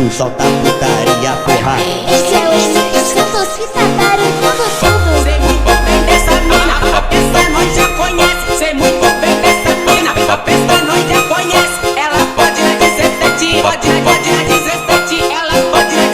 tu solta putaria, porra. Esse é o MC Santos que tá barulhando tudo. Sei muito bem dessa mina, a peça nós já conhece. Sei muito bem dessa mina, a peça nós já conhece. Ela pode na 17, pode na 17. Ela pode na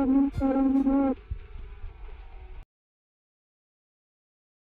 嗯。